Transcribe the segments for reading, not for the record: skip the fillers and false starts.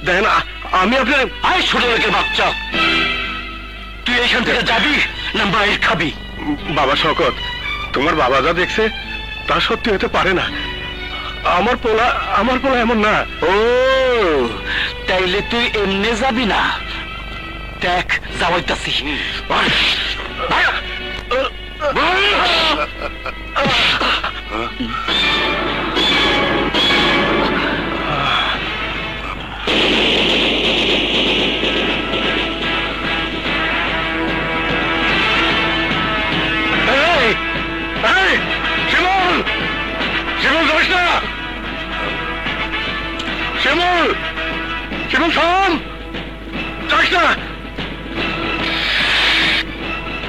দেখেন, আমি আপনার ছোট লোকের বাচ্চা, তুই এখান থেকে যাবি না মায়ের খাবি? বাবা শওকত, তোমার বাবা যা দেখছে তা সত্যি হতে পারে না। আমার পোলা এমন না। ও তাইলে তুই এমনি যাবি না? দেখ যাওয়াইতাছি।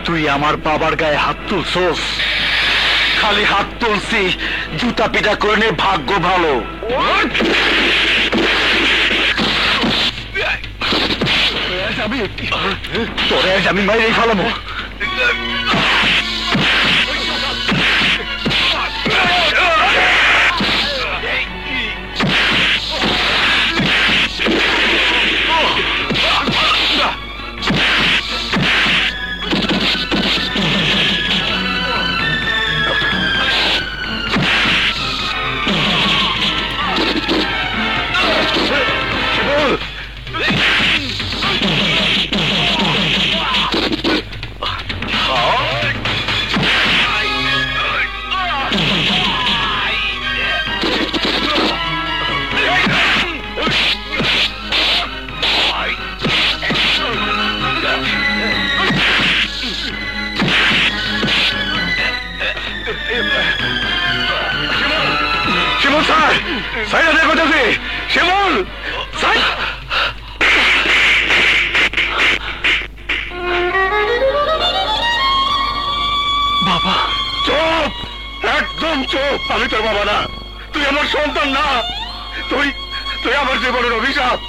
তুই আমার বাবার গায়ে হাত তুলছস? খালি হাত তুলছি, জুতা পিটা করে নে, ভাগ্য ভালো। তোরে আমি মাইরেই ফেলামো। শিমুল স্যার, সাইডে দেখো দেখি। শিমুল স্যার, বাবা চুপ, একদম চুপ। আমি তোর বাবা না, তুই আমার সন্তান না। তুই আমার জীবনের অভিশাপ।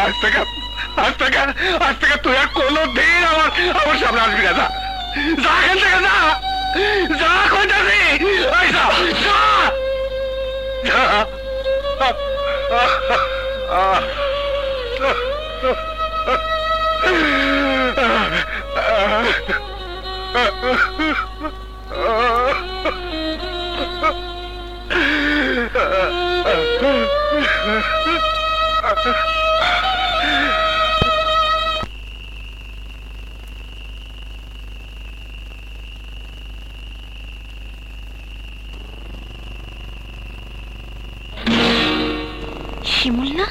আজ থেকে তুই আর কোনোদিন আমার সামনে আসবি না। যা এখান থেকে, যা কইতাছি, যা। শিমুল না?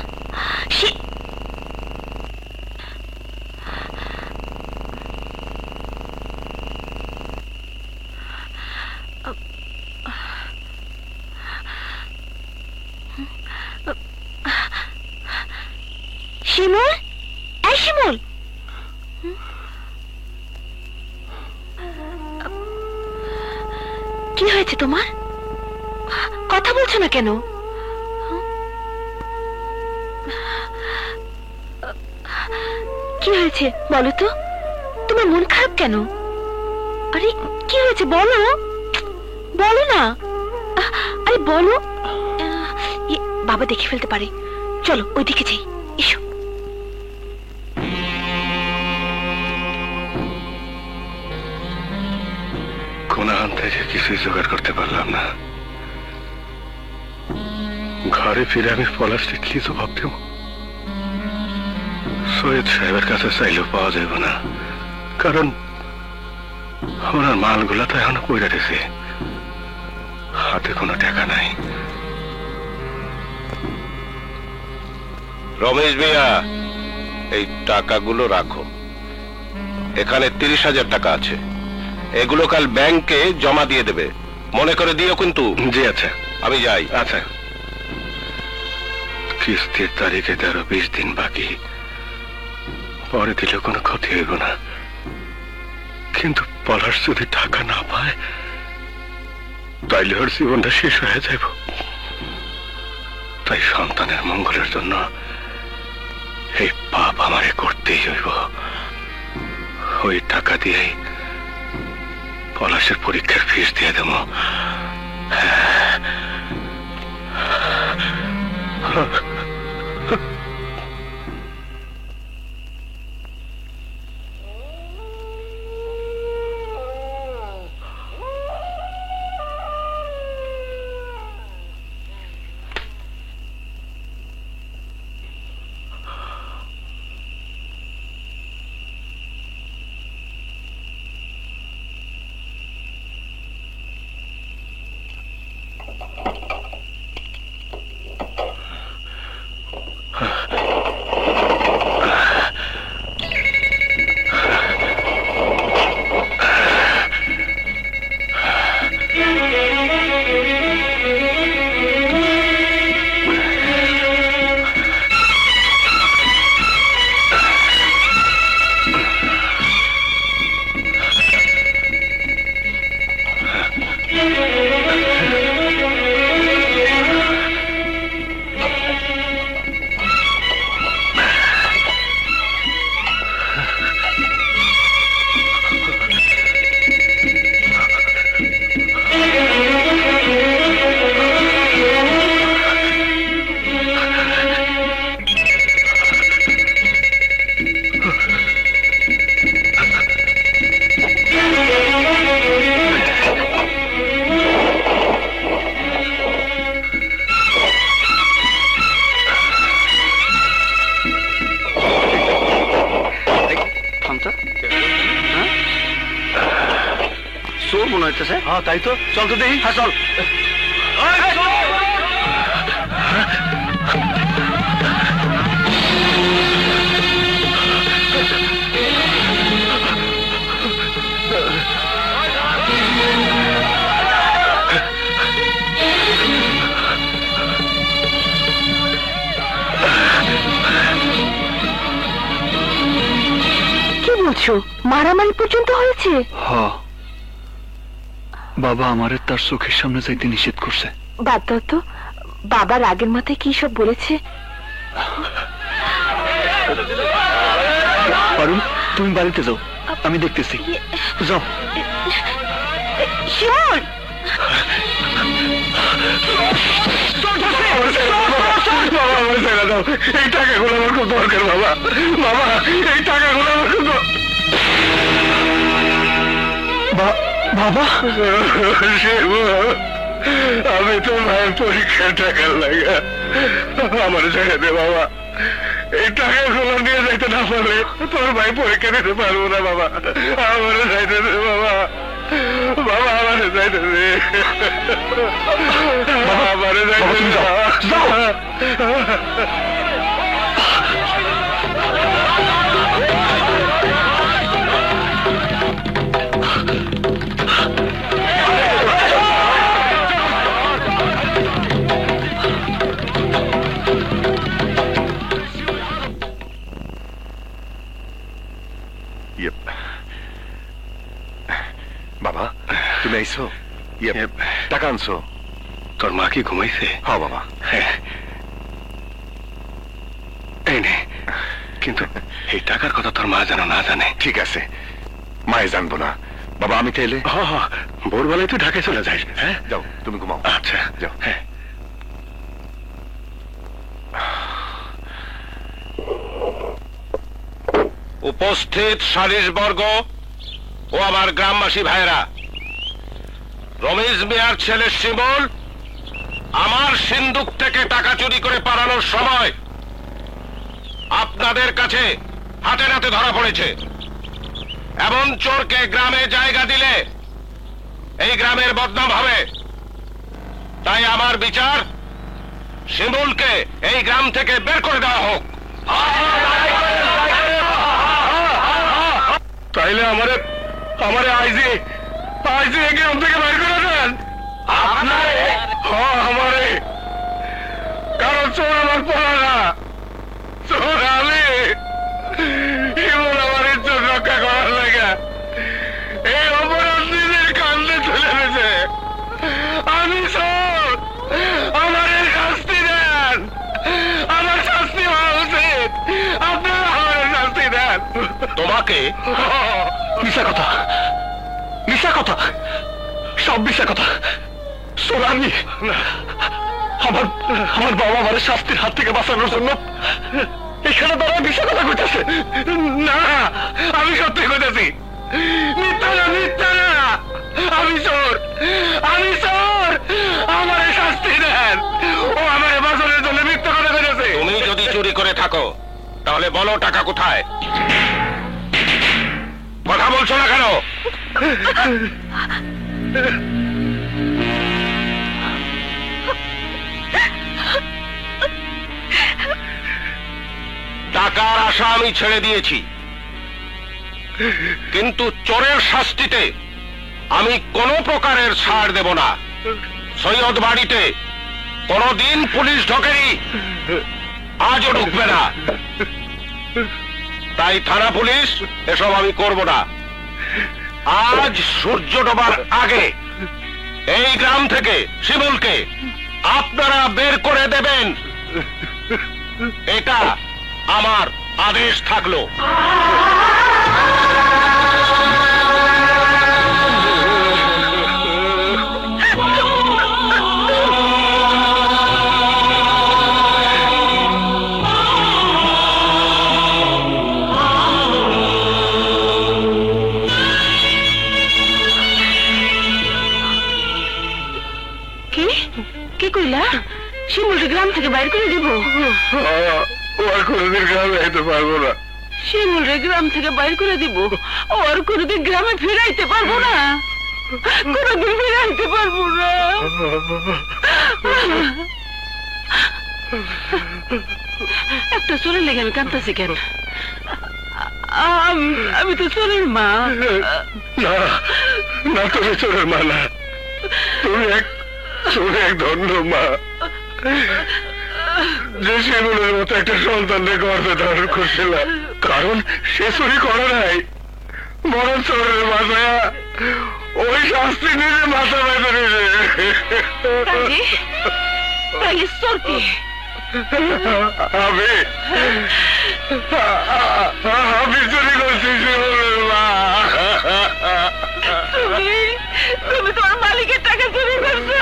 শিমুল, এই শিমুল, কি হয়েছে তোমার? কথা বলছো না কেন? কি হয়েছে বলো তো? তোমার মন খারাপ কেন? আরে কি হয়েছে বলো, বলো না। আরে বলো, বাবা দেখে ফেলতে পারে। চলো ওইদিকে যাই, এসো। কোনাহান থেকে কিছুই জোগাড় করতে পারলাম না। ঘরে ফিরে আমি পলাশকে কি জবাব দেব? সৈয়দ সাহেবের কাছে চাইলেও পাওয়া যাবে না, কারণ ওনার মালগুলা তো এখনো পড়ে রয়েছে, হাতে কোনো টাকা নাই। রমেশ মিয়া, এই টাকাগুলো রাখো। এখানে 30,000 টাকা আছে, এগুলো কাল ব্যাংকে জমা দিয়ে দেবে, মনে করে দিও কিন্তু। জি আচ্ছা, আমি যাই। আচ্ছা। কিস্তির তারিখে 20 দিন বাকি, পরে দিলে কোনো ক্ষতি হইব না, কিন্তু পলাশ যদি টাকা না পায় তাইলে ওর জীবনটা শেষ হয়ে যাইব। তাই সন্তানের মঙ্গলের জন্য এই পাপ আমারে করতেই হইব। ওই টাকা দিয়ে পলাশের পরীক্ষার ফিস দিয়ে দেব। শান্ত চোর মনে হইতেছে। হ্যাঁ তাই তো, চল তো দেখি। হ্যাঁ চল। কি বলছো, মারামারি পর্যন্ত হয়েছে? হ্যাঁ, বাবা আমারে তার চোখের সামনে যাইতে নিষেধ করছে। বাদ দাও তো, বাবা রাগের মাথায় কি সব বলেছে? পারুল, তুমি বাড়িতে যাও, আমি দেখতেছি। যাও। শিমুল, এই টাকাগুলো আমার খুব দরকার বাবা। বাবা, এই টাকাগুলো আমার খুব বাবা, আমি তো মায়ের পরীক্ষার টাকা লাগা আমার ছেড়ে দে বাবা। এই টাকাগুলো নিয়ে যাইতে না পারলে তোর ভাই পরীক্ষা দিতে পারবো না বাবা। আমার যাইতে দে বাবা। বাবা আমার যাইতে দে। আমার যাইতে দে বাবা। বাবা, তুমি আইছো? টাকা আনছো? তোর মা কি ঘুমাইছে? হ্যাঁ বাবা। এই নে, কিন্তু এই টাকার কথা তোর মা যেন না জানে। ঠিক আছে, মায়ে জানবো না। বাবা আমি তাইলে? হ্যাঁ, ভোরবেলায় তুই ঢাকায় চলে যাস। হ্যাঁ যাও, তুমি ঘুমাও। আচ্ছা যাও। হ্যাঁ। উপস্থিত সালিশবর্গ ও আমার গ্রামবাসী ভাইরা, রমেশ মিয়ার ছেলে শিমুল আমার সিন্দুক থেকে টাকা চুরি করে পালানোর সময় আপনাদের কাছে হাতে নাতে ধরা পড়েছে। এমন চোরকে গ্রামে জায়গা দিলে এই গ্রামের বদনাম হবে। তাই আমার বিচার, শিমুলকে এই গ্রাম থেকে বের করে দেওয়া হোক। তাইলে আমারে আইজি গ্রাম থেকে বাইর করে দেন। আমারে, কারণ চোর আমার পড়া না, চোর আমি। এমন আমার ইজ্জত রক্ষা করার লাগে এই অপরাধ নিজের কান্দে তুলে দিয়েছে। আমি চোর, আমার শাস্তি দেন। আমার শাস্তি হওয়া উচিত। আপনারা আমার শাস্তি দেন। তোমাকে? মিশা কথা, মিশা কথা, সব মিশা কথা। চোর আমি। আমার বাবা আমার শাস্তির হাত থেকে বাঁচানোর জন্য এখানে দাঁড়ায় মিশা কথা কইতেছে। না, আমি সত্যি কইতেছি। মিথ্যা না, মিথ্যা না। আমি চোর, আমি চোর। আমার শাস্তি দেন। ও আমার বাঁচানোর জন্য মিথ্যা কথা কইতেছে। তুমি যদি চুরি করে থাকো তাহলে বলো টাকা কোথায়? কথা বলছো না কেন? টাকার আশা আমি ছেড়ে দিয়েছি, কিন্তু চোরের শাস্তিতে আমি কোনো প্রকারের ছাড় দেব না। সৈয়দ বাড়িতে কোনদিন পুলিশ ঢোকেনি, আজও ঢুকবে না। তাই থানা পুলিশ এসব আমি করব না। আজ সূর্য ডোবার আগে এই গ্রাম থেকে শিমুলকে আপনারা বের করে দেবেন, এটা আমার আদেশ থাকলো। কি কইলা? শিমুলকে গ্রাম থেকে বাইর করে দিব? ও আর কোনোদিন গ্রামে যেতে পারবো না। শিমুলরে গ্রাম থেকে বাইর করে দিব। ও আর কোনোদিন গ্রামে ফিরাইতে পারবো না, কোনোদিন ফিরাইতে পারবো না। একটা চোরের লেগে আমি কাঁদতেছি কেন? আমি তো চোরের মা। না না, তুমি চোরের মা না, তুমি এক ধন্য মা, যে শিমুলের মতো একটা সন্তানকে গর্ভে ধারণ করছিল। কারণ সে চুরি করে নাই, বরং চোরের মাথায় ওই শাস্তি নিজে মাথা বেঁধে নিছে। তাহলে চোর কে? আমি চুরি করছি শিমুলের মা। তুমি তোমার মালিকের টাকা চুরি করছো?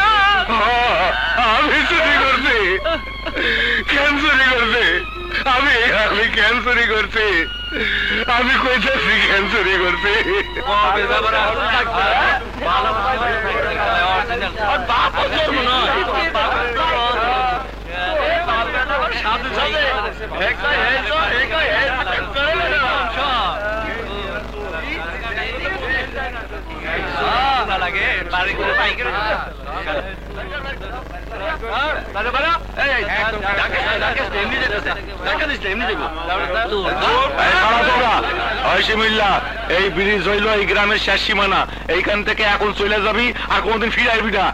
আমি চুরি করছি। কেন চুরি করছি? আমি কেন চুরি করছি? আমি কইতেছি কেন চুরি করছি? এই ব্রিজ হইল এই গ্রামের শেষ সীমানা। এইখান থেকে এখন চলে যাবি, আর কোনদিন ফিরে আসবি না।